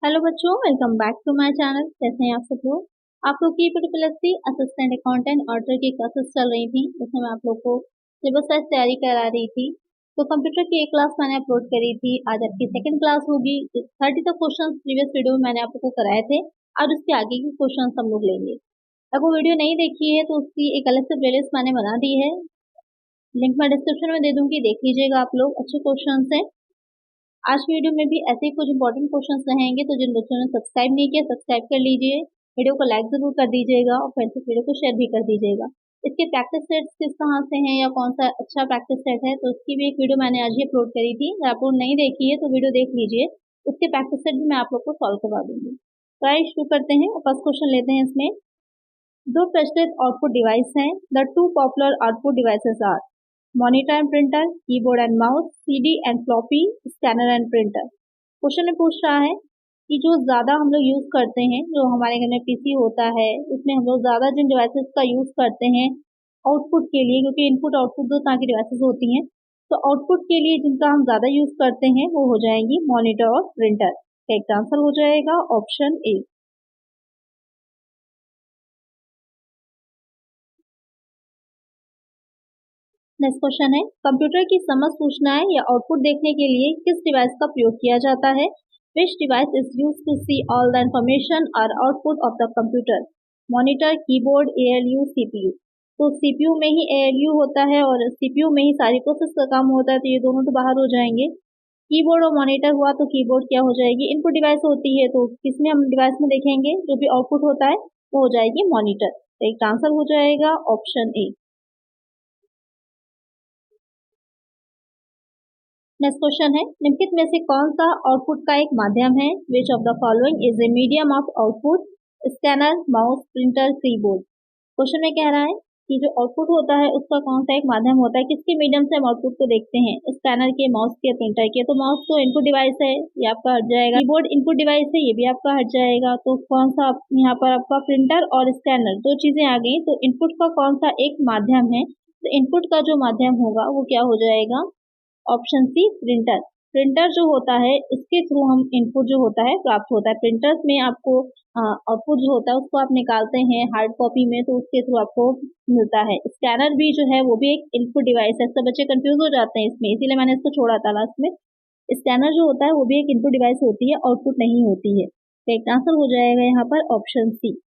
Hello बच्चों, welcome back to my channel. कैसे हैं आप सब लोग। आप लोग की PPSC असिस्टेंट अकाउंटेंट ऑडिटर की क्लासेस चल रही थी, जिसमें मैं आप लोग को सिलेबस वाइज तैयारी करा रही थी। तो कंप्यूटर की एक क्लास मैंने अपलोड करी थी, आज आपकी सेकंड क्लास होगी। 30 तक क्वेश्चन प्रीवियस वीडियो में मैंने आप लोग को कराए थे, और उसके आगे के क्वेश्चन हम लोग लेंगे। अगर वो वीडियो नहीं देखी है तो उसकी एक अलग से प्लेलिस्ट मैंने बना दी है, लिंक मैं डिस्क्रिप्शन में दे दूंगी, देख लीजिएगा आप लोग। अच्छे क्वेश्चन है। आज की वीडियो में भी ऐसे ही कुछ इंपॉर्टेंट क्वेश्चंस रहेंगे, तो जिन बच्चों ने सब्सक्राइब नहीं किया सब्सक्राइब कर लीजिए, वीडियो को लाइक जरूर कर दीजिएगा और फ्रेंड्स से वीडियो को शेयर भी कर दीजिएगा। इसके प्रैक्टिस सेट्स किस कहाँ से हैं या कौन सा अच्छा प्रैक्टिस सेट है, तो उसकी भी एक वीडियो मैंने आज ही अपलोड करी थी। अगर आप लोग नहीं देखी है तो वीडियो देख लीजिए, उसके प्रैक्टिस सेट भी मैं आप लोग को सॉल्व करवा दूंगी। तो आइए शुरू करते हैं और फर्स्ट क्वेश्चन लेते हैं। इसमें दो प्रचलित आउटपुट डिवाइस हैं। The two popular output devices are monitor and printer, keyboard and mouse, CD and floppy, scanner and printer. Question में पूछ रहा है कि जो ज़्यादा हम लोग यूज़ करते हैं, जो हमारे घर में PC होता है, उसमें हम लोग ज़्यादा जिन डिवाइसेस का यूज़ करते हैं आउटपुट के लिए, क्योंकि इनपुट आउटपुट दो तरह की डिवाइसेस होती हैं, तो आउटपुट के लिए जिनका हम ज़्यादा यूज़ करते हैं वो हो जाएंगी मॉनिटर और प्रिंटर। करेक्ट आंसर हो जाएगा ऑप्शन ए। नेक्स्ट क्वेश्चन है, कंप्यूटर की समस्त सूचनाएं या आउटपुट देखने के लिए किस डिवाइस का प्रयोग किया जाता है। Which device is use to see all the information और output of the computer. Monitor, keyboard, ALU, CPU। तो CPU में ही ALU होता है और CPU में ही सारी प्रोसेस का काम होता है, तो ये दोनों तो बाहर हो जाएंगे। कीबोर्ड और मॉनिटर हुआ तो कीबोर्ड क्या हो जाएगी, इनपुट डिवाइस होती है, तो किसमें हम डिवाइस में देखेंगे जो भी आउटपुट होता है वो हो जाएगी मॉनिटर। तो एक आंसर हो जाएगा ऑप्शन ए। नेक्स्ट क्वेश्चन है, निम्नलिखित में से कौन सा आउटपुट का एक माध्यम है। Which of the following is a medium of output. Scanner, mouse, printer, keyboard. Question में कह रहा है कि जो आउटपुट होता है उसका कौन सा एक माध्यम होता है, किसके मीडियम से हम आउटपुट को देखते हैं। स्कैनर के, माउस के, प्रिंटर के। तो माउस तो इनपुट डिवाइस है, ये आपका हट जाएगा। कीबोर्ड इनपुट डिवाइस है, ये भी आपका हट जाएगा। तो कौन सा यहाँ पर आपका प्रिंटर और स्कैनर दो चीजें आ गई, तो इनपुट का कौन सा एक माध्यम है। तो इनपुट का जो माध्यम होगा वो क्या हो जाएगा, ऑप्शन सी प्रिंटर। प्रिंटर जो होता है इसके थ्रू हम इनपुट जो होता है प्राप्त होता है। प्रिंटर्स में आपको आउटपुट जो होता है उसको आप निकालते हैं हार्ड कॉपी में, तो उसके थ्रू आपको मिलता है। स्कैनर भी जो है वो भी एक इनपुट डिवाइस है। सब बच्चे कंफ्यूज हो जाते हैं इसमें, इसीलिए मैंने इसको छोड़ा था लास्ट में। स्कैनर जो होता है वो भी एक इनपुट डिवाइस होती है, आउटपुट नहीं होती है। तो एक आंसर हो जाएगा यहाँ पर ऑप्शन सी।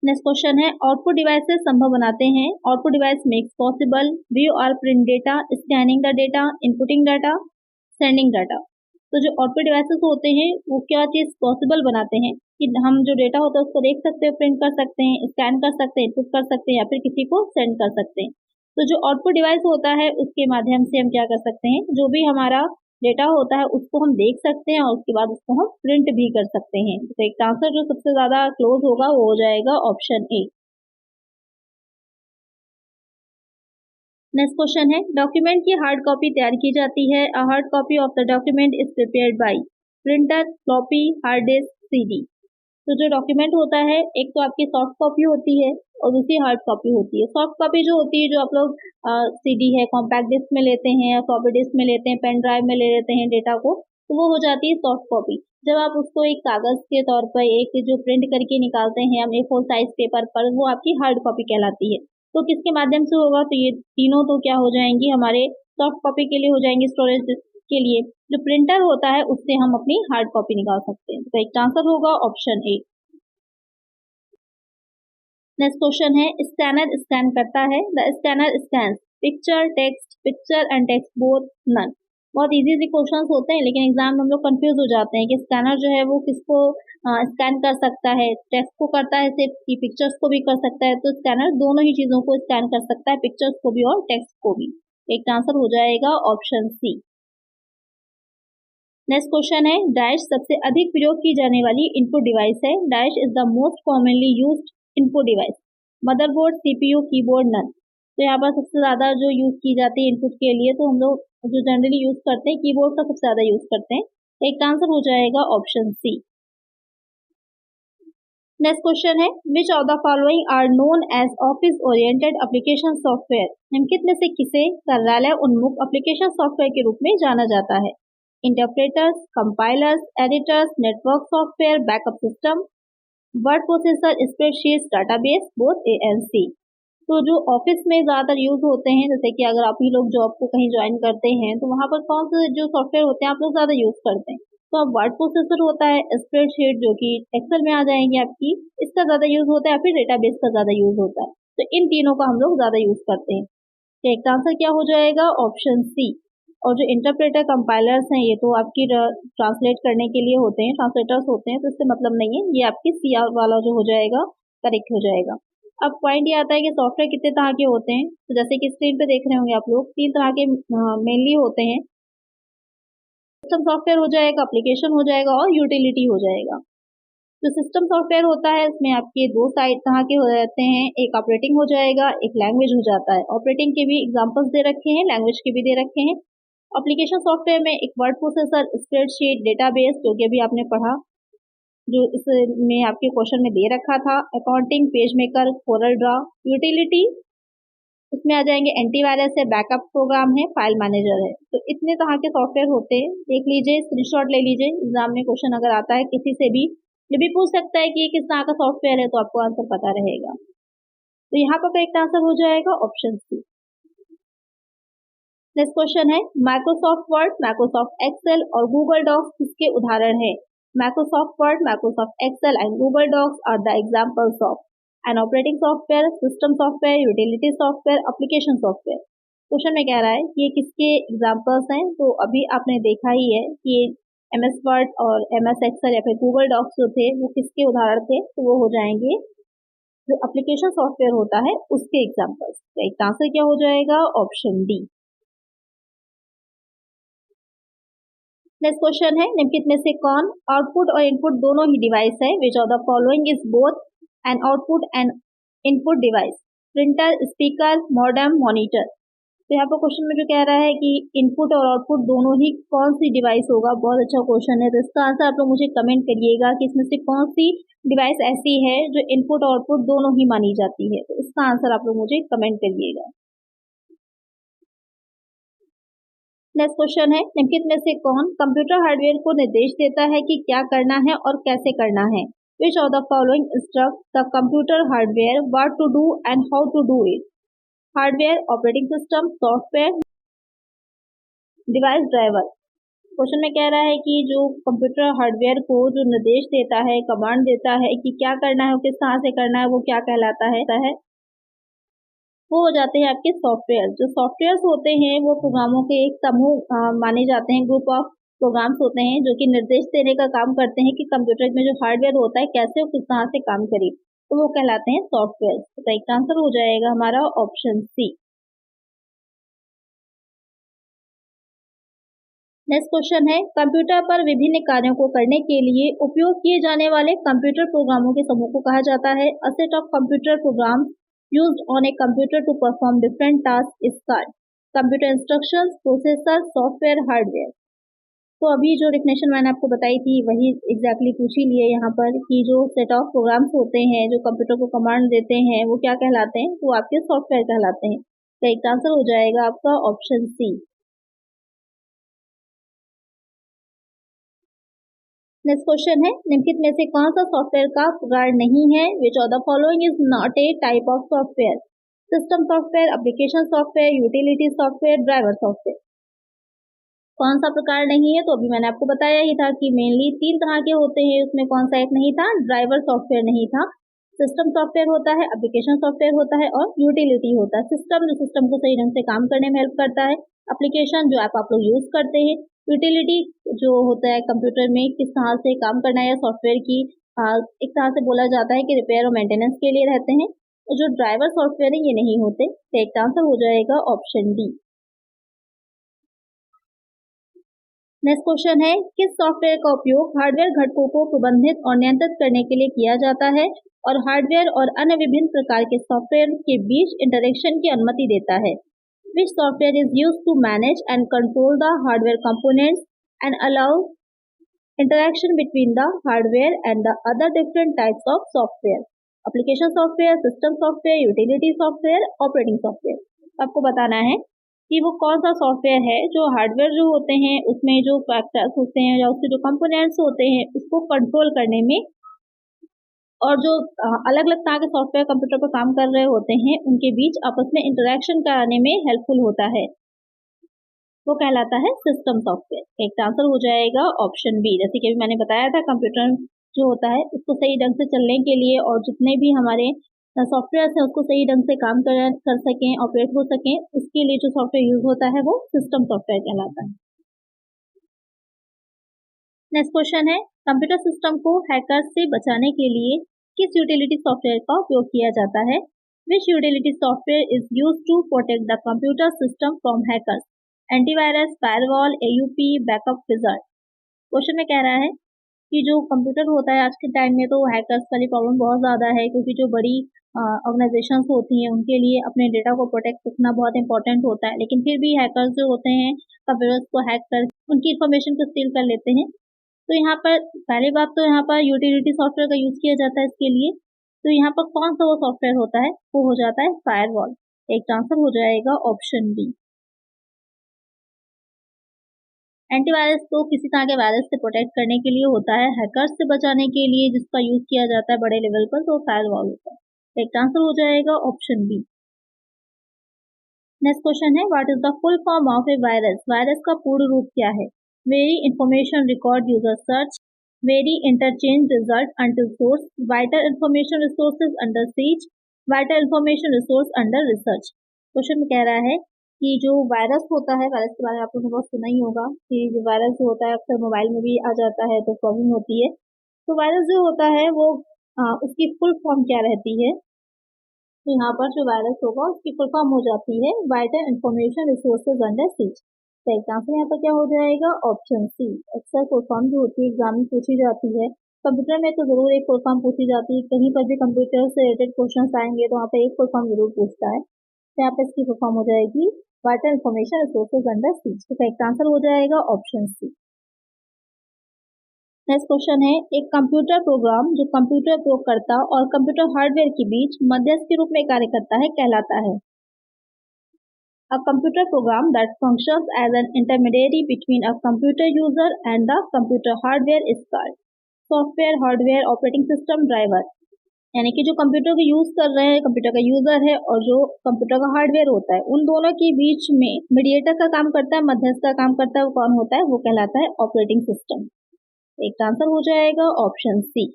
नेक्स्ट क्वेश्चन है, आउटपुट डिवाइसेस संभव बनाते हैं। Output device makes possible view और print data, scanning the data, inputting data, sending data. तो जो आउटपुट डिवाइसेस होते हैं वो क्या चीज पॉसिबल बनाते हैं कि हम जो डेटा होता है उसको देख सकते हैं, प्रिंट कर सकते हैं, स्कैन कर सकते हैं, इनपुट कर सकते हैं या फिर किसी को सेंड कर सकते हैं। तो जो आउटपुट डिवाइस होता है उसके माध्यम से हम क्या कर सकते हैं, जो भी हमारा डेटा होता है उसको हम देख सकते हैं और उसके बाद उसको हम प्रिंट भी कर सकते हैं। तो एक आंसर जो सबसे ज्यादा क्लोज होगा वो हो जाएगा ऑप्शन ए। नेक्स्ट क्वेश्चन है, डॉक्यूमेंट की हार्ड कॉपी तैयार की जाती है। A hard copy of the document is prepared by printer, floppy, hard disk, CD। तो जो डॉक्यूमेंट होता है एक तो आपकी सॉफ्ट कॉपी होती है और दूसरी हार्ड कॉपी होती है। सॉफ्ट कॉपी जो होती है जो आप लोग CD है, कॉम्पैक्ट डिस्क में लेते हैं या फ्लॉपी डिस्क में लेते हैं, पेन ड्राइव में ले लेते हैं डेटा को, तो वो हो जाती है सॉफ्ट कॉपी। जब आप उसको एक कागज के तौर पर एक जो प्रिंट करके निकालते हैं हम A4 साइज पेपर पर, वो आपकी हार्ड कॉपी कहलाती है। तो किसके माध्यम से होगा, तो ये तीनों तो क्या हो जाएंगी, हमारे सॉफ्ट कॉपी के लिए हो जाएंगे, स्टोरेज के लिए। जो प्रिंटर होता है उससे हम अपनी हार्ड कॉपी निकाल सकते हैं। तो एक आंसर होगा ऑप्शन ए। नेक्स्ट क्वेश्चन है, स्कैनर स्कैन करता है। The scanner scans picture and text both, none. बहुत इजी क्वेश्चन होते हैं, लेकिन एग्जाम में हम लोग कंफ्यूज हो जाते हैं कि स्कैनर जो है वो किसको स्कैन कर सकता है, टेक्स्ट को करता है सिर्फ कि पिक्चर्स को भी कर सकता है। तो स्कैनर दोनों ही चीजों को स्कैन कर सकता है, पिक्चर्स को भी और टेक्स्ट को भी। एक आंसर हो जाएगा ऑप्शन सी। नेक्स्ट क्वेश्चन है, डैश सबसे अधिक प्रयोग की जाने वाली इनपुट डिवाइस है। Dash is the most commonly used input device. Motherboard, CPU, keyboard, none. तो यहाँ पर सबसे ज्यादा जो यूज की जाती है इनपुट के लिए, तो हम लोग जो जनरली यूज करते हैं कीबोर्ड का सबसे ज्यादा यूज करते हैं। एक आंसर हो जाएगा ऑप्शन सी। नेक्स्ट क्वेश्चन है, which of the following are known as office oriented application software. निम्नलिखित में से किसे कार्यालय उन्मुख एप्लीकेशन सॉफ्टवेयर के रूप में जाना जाता है। Interpreters, compilers, editors, network software, backup system, word processor, spreadsheets, database, both A and C. तो जो ऑफिस में ज़्यादातर यूज़ होते हैं, जैसे कि अगर आप ही लोग जॉब को कहीं ज्वाइन करते हैं तो वहाँ पर कौन से जो सॉफ्टवेयर होते हैं आप लोग ज़्यादा यूज़ करते हैं? तो अब वर्ड प्रोसेसर होता है, स्प्रेडशीट जो कि एक्सेल में आ जाएंगे आपकी, इसका ज़्यादा यूज़ होता है, या फिर डेटाबेस का ज़्यादा यूज़ होता है। तो इन तीनों का हम लोग ज़्यादा यूज़ करते हैं। तो एक आंसर क्या हो जाएगा? Option C. और जो इंटरप्रेटर कंपाइलर्स हैं ये तो आपकी ट्रांसलेट करने के लिए होते हैं, ट्रांसलेटर्स होते हैं, तो इससे मतलब नहीं है, ये आपकी सी वाला जो हो जाएगा करेक्ट हो जाएगा। अब पॉइंट ये आता है कि सॉफ्टवेयर कितने तरह के होते हैं। तो जैसे कि स्क्रीन पे देख रहे होंगे आप लोग, 3 तरह के मेनली होते हैं। सिस्टम सॉफ्टवेयर हो जाएगा, एप्लीकेशन हो जाएगा और यूटिलिटी हो जाएगा। जो सिस्टम सॉफ्टवेयर होता है इसमें आपके दो साइड तरह के हो जाते हैं, एक ऑपरेटिंग हो जाएगा, एक लैंग्वेज हो जाता है। ऑपरेटिंग के भी एग्जांपल्स दे रखे हैं, लैंग्वेज के भी दे रखे हैं। एप्लीकेशन सॉफ्टवेयर में एक वर्ड प्रोसेसर, स्प्रेडशीट, डेटाबेस जो कि अभी आपने पढ़ा, जो इसमें आपके क्वेश्चन में दे रखा था, accounting, page maker, Corel Draw. Utility इसमें आ जाएंगे एंटीवायरस है, बैकअप प्रोग्राम है, फाइल मैनेजर है। तो इतने तरह के सॉफ्टवेयर होते हैं, देख लीजिए, स्क्रीनशॉट ले लीजिए। एग्जाम में क्वेश्चन अगर आता है किसी से भी, ये भी पूछ सकता है कि ये किस तरह का सॉफ्टवेयर है, तो आपको आंसर पता रहेगा। तो यहाँ पर करेक्ट आंसर हो जाएगा ऑप्शन सी। नेक्स्ट क्वेश्चन है, माइक्रोसॉफ्ट वर्ड, माइक्रोसॉफ्ट एक्सेल और गूगल डॉक्स किसके उदाहरण है? Microsoft Word, Microsoft Excel and Google Docs are the examples of an operating software, system software, utility software, application software. Question में कह रहा है कि ये किसके एग्जाम्पल्स हैं। तो अभी आपने देखा ही है कि MS वर्ड और MS एक्सेल या फिर गूगल डॉक्स जो थे वो किसके उदाहरण थे, तो वो हो जाएंगे जो एप्लीकेशन सॉफ्टवेयर होता है उसके एग्जाम्पल्स। तो एक आंसर क्या हो जाएगा? Option D. नेक्स्ट क्वेश्चन है, निम्नलिखित में से कौन आउटपुट और इनपुट दोनों ही डिवाइस है? Which of the following is both an output and input device? Printer, speaker, modem, monitor. तो यहाँ पर क्वेश्चन में जो कह रहा है कि इनपुट और आउटपुट दोनों ही कौन सी डिवाइस होगा, बहुत अच्छा क्वेश्चन है। तो इसका आंसर आप लोग मुझे कमेंट करिएगा कि इसमें से कौन सी डिवाइस ऐसी है जो इनपुट और आउटपुट दोनों ही मानी जाती है। तो इसका आंसर आप लोग मुझे कमेंट करिएगा। नेक्स्ट क्वेश्चन है, निम्नलिखित में से कौन कंप्यूटर हार्डवेयर को निर्देश देता है कि क्या करना है और कैसे करना है? Which of the following instruct the computer hardware what to do and how to do it? Hardware, operating system, software, device, driver. Question में कह रहा है कि जो कंप्यूटर हार्डवेयर को जो निर्देश देता है, कमांड देता है कि क्या करना है और किस तरह से करना है, वो क्या कहलाता है? वो हो जाते हैं आपके सॉफ्टवेयर। जो सॉफ्टवेयर्स होते हैं वो प्रोग्रामों के एक समूह माने जाते हैं, ग्रुप ऑफ प्रोग्राम्स होते हैं जो कि निर्देश देने का काम करते हैं कि कंप्यूटर में जो हार्डवेयर होता है कैसे और किस तरह से काम करे, तो वो कहलाते हैं सॉफ्टवेयर। तो राइट आंसर हो जाएगा हमारा ऑप्शन सी। नेक्स्ट क्वेश्चन है, कंप्यूटर पर विभिन्न कार्यों को करने के लिए उपयोग किए जाने वाले कंप्यूटर प्रोग्रामों के समूह को कहा जाता है। A set of computer programs used on a computer to perform different tasks is called computer instructions, processor, software, hardware। तो अभी जो डेफिनेशन मैंने आपको बताई थी वही एग्जैक्टली पूछ ही लिए यहाँ पर कि जो सेट ऑफ प्रोग्राम्स होते हैं जो कंप्यूटर को कमांड देते हैं वो क्या कहलाते हैं? वो आपके सॉफ्टवेयर कहलाते हैं। तो एक आंसर हो जाएगा आपका ऑप्शन सी। नेक्स्ट क्वेश्चन है, निम्नलिखित में से कौन सा सॉफ्टवेयर का प्रकार नहीं है? Which of the following is not a type of software? System software, application software, utility software, driver software. कौन सा प्रकार नहीं है? तो अभी मैंने आपको बताया ही था कि मेनली 3 तरह के होते हैं, उसमें कौन सा एक नहीं था? ड्राइवर सॉफ्टवेयर नहीं था। सिस्टम सॉफ्टवेयर होता है, एप्लीकेशन सॉफ्टवेयर होता है और यूटिलिटी होता है। सिस्टम जो सिस्टम को सही ढंग से काम करने में हेल्प करता है, एप्लीकेशन जो आप लोग यूज करते हैं, यूटिलिटी जो होता है कंप्यूटर में किस तरह से काम करना है या सॉफ्टवेयर की एक तरह से बोला जाता है कि रिपेयर और मेंटेनेंस के लिए रहते हैं। तो जो ड्राइवर सॉफ्टवेयर है ये नहीं होते। तो एक आंसर हो जाएगा ऑप्शन डी। नेक्स्ट क्वेश्चन है, किस सॉफ्टवेयर का उपयोग हार्डवेयर घटकों को प्रबंधित और नियंत्रित करने के लिए किया जाता है और हार्डवेयर और अन्य विभिन्न प्रकार के सॉफ्टवेयर के बीच इंटरेक्शन की अनुमति देता है? Which software is used to manage and control the hardware components and allow interaction between the hardware and the other different types of software? Application software, system software, utility software, operating software। आपको बताना है कि वो कौन सा software है जो hardware जो होते हैं उसमें जो फैक्टर्स होते हैं या उसके जो कंपोनेंट्स होते हैं उसको कंट्रोल करने में, और जो अलग अलग तरह के सॉफ्टवेयर कंप्यूटर पर काम कर रहे होते हैं उनके बीच आपस में इंटरेक्शन कराने में हेल्पफुल होता है, वो कहलाता है सिस्टम सॉफ्टवेयर। एक आंसर हो जाएगा ऑप्शन बी। जैसे कि अभी मैंने बताया था, कंप्यूटर जो होता है उसको सही ढंग से चलने के लिए और जितने भी हमारे सॉफ्टवेयर है उसको सही ढंग से काम कर सकें, ऑपरेट हो सकें, उसके लिए जो सॉफ्टवेयर यूज होता है वो सिस्टम सॉफ्टवेयर कहलाता है। नेक्स्ट क्वेश्चन है, कंप्यूटर सिस्टम को हैकर्स से बचाने के लिए किस यूटिलिटी सॉफ्टवेयर का उपयोग किया जाता है? Which utility software is used to protect the computer system from hackers? Antivirus, firewall, AUP, backup wizard. Question में कह रहा है कि जो कंप्यूटर होता है आज के टाइम में तो हैकर्स वाली प्रॉब्लम बहुत ज़्यादा है, क्योंकि जो बड़ी ऑर्गेनाइजेशंस होती हैं उनके लिए अपने डेटा को प्रोटेक्ट रखना बहुत इंपॉर्टेंट होता है, लेकिन फिर भी हैकर्स जो होते हैं कंप्यूटर्स को हैक कर उनकी इन्फॉर्मेशन को स्टील कर लेते हैं। तो यहाँ पर पहली बात तो यहाँ पर यूटिलिटी सॉफ्टवेयर का यूज़ किया जाता है इसके लिए। तो यहाँ पर कौन सा वो सॉफ्टवेयर होता है? वो हो जाता है फायरवॉल। एक आंसर हो जाएगा ऑप्शन बी। एंटीवायरस को किसी तरह के वायरस से प्रोटेक्ट करने के लिए होता है, हैकर्स से बचाने के लिए जिसका यूज किया जाता है बड़े लेवल पर, तो फायरवॉल होता है। एक आंसर हो जाएगा ऑप्शन बी। नेक्स्ट क्वेश्चन है, what is the full form of A virus? Virus का पूर्ण रूप क्या है? Very information record user search, very interchange result until source, vital information resources under seize, vital information resource under research. Question में कह रहा है कि जो वायरस होता है, वायरस के बारे में आप लोगों ने बहुत सुना ही होगा कि जो वायरस जो होता है अक्सर मोबाइल में भी आ जाता है तो प्रॉब्लम होती है। तो वायरस जो होता है वो उसकी फुल फॉर्म क्या रहती है? तो यहाँ पर जो वायरस होगा उसकी फुल फॉर्म हो जाती है vital information resources under seize. तो एग्जाम्पल यहाँ पर क्या हो जाएगा? Option C. अक्सर फुल फॉर्म जो होती है एग्जाम में पूछी जाती है, कंप्यूटर में तो जरूर एक फुल फॉर्म पूछी जाती है, कहीं पर भी कंप्यूटर से रिलेटेड क्वेश्चन आएंगे तो वहाँ पर एक फुल फॉर्म जरूर पूछता है। तो यहाँ पर इसकी फुल फॉर्म हो जाएगी vital information resources under seize. तो इसका आंसर हो जाएगा ऑप्शन सी। नेक्स्ट क्वेश्चन है, एक कंप्यूटर प्रोग्राम जो कंप्यूटर उपयोगकर्ता और कंप्यूटर हार्डवेयर के बीच मध्यस्थ के रूप में कार्य करता है कहलाता है? A computer program that functions as an intermediary between a computer user and the computer hardware is called software, hardware, operating system, driver. यानी कि जो कंप्यूटर को यूज कर रहे हैं, कंप्यूटर का यूजर है और जो कंप्यूटर का हार्डवेयर होता है, उन दोनों के बीच में मीडिएटर का काम करता है, मध्यस्थ का काम करता है, वो कौन होता है? वो कहलाता है ऑपरेटिंग सिस्टम। एक आंसर हो जाएगा ऑप्शन सी।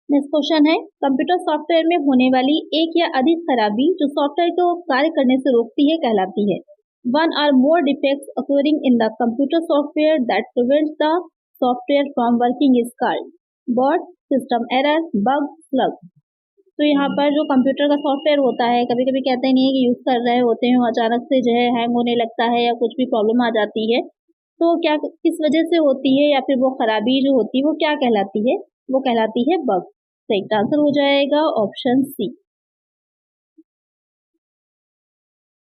नेक्स्ट क्वेश्चन है, कंप्यूटर सॉफ्टवेयर में होने वाली एक या अधिक खराबी जो सॉफ्टवेयर को कार्य करने से रोकती है कहलाती है? One or more defects occurring in the computer software that prevents the software from working is called bot, system error, bug, slug. तो यहाँ पर जो कंप्यूटर का सॉफ्टवेयर होता है, कभी कभी कहते नहीं है कि यूज कर रहे होते हैं, अचानक से जो है हैंग होने लगता है या कुछ भी प्रॉब्लम आ जाती है, तो क्या किस वजह से होती है या फिर वो खराबी जो होती है वो क्या कहलाती है? वो कहलाती है बग। तो एक आंसर हो जाएगा ऑप्शन सी।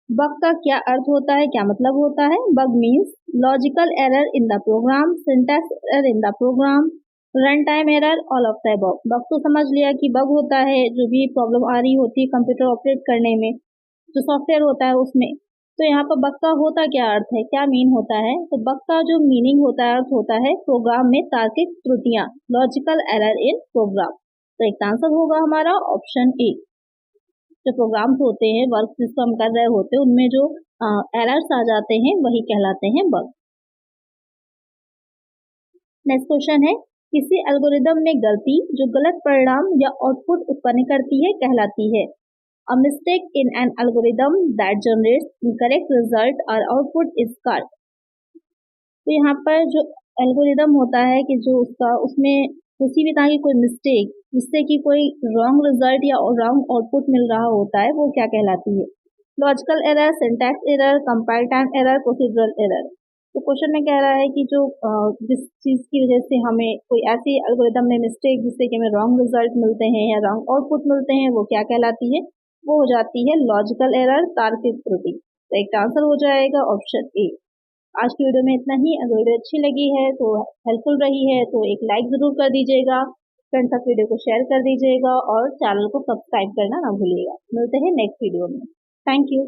बग का क्या अर्थ होता है, क्या मतलब होता है? Bug means logical error in the program, syntax error in the program, run time error, all of the above. Bug तो समझ लिया कि बग होता है जो भी प्रॉब्लम आ रही होती है कंप्यूटर ऑपरेट करने में, जो सॉफ्टवेयर होता है उसमें। तो यहाँ पर बग का होता क्या अर्थ है, क्या मीन होता है? तो बग का जो मीनिंग होता है, अर्थ होता है प्रोग्राम में तार्किक त्रुटियां, लॉजिकल एरर इन प्रोग्राम। तो एक आंसर होगा हमारा ऑप्शन ए। जो प्रोग्राम्स होते हैं, वर्क सिस्टम कर रहे होते हैं, उनमें जो एरर्स आ जाते हैं वही कहलाते हैं बग। नेक्स्ट क्वेश्चन है, किसी एल्गोरिदम में गलती जो गलत परिणाम या आउटपुट उत्पन्न करती है कहलाती है? A mistake in an algorithm that generates incorrect result or output is called। तो यहाँ पर जो एल्गोरिदम होता है कि जो उसमें किसी भी तरह की कोई मिस्टेक जिससे कि कोई रॉन्ग रिजल्ट या रॉन्ग आउटपुट मिल रहा होता है वो क्या कहलाती है? Logical error, syntax error, compile time error, procedural error. तो क्वेश्चन में कह रहा है कि जो जिस चीज़ की वजह से हमें कोई ऐसी एल्गोरिदम में मिस्टेक जिससे कि हमें रॉन्ग रिजल्ट मिलते हैं या रॉन्ग आउटपुट मिलते हैं वो क्या कहलाती है? वो हो जाती है लॉजिकल एरर, तार्किक त्रुटि। तो एक आंसर हो जाएगा ऑप्शन ए। आज की वीडियो में इतना ही। अगर वीडियो अच्छी लगी है तो हेल्पफुल रही है तो एक लाइक जरूर कर दीजिएगा, फ्रेंड्स तक वीडियो को शेयर कर दीजिएगा और चैनल को सब्सक्राइब करना ना भूलिएगा। मिलते हैं नेक्स्ट वीडियो में। Thank you.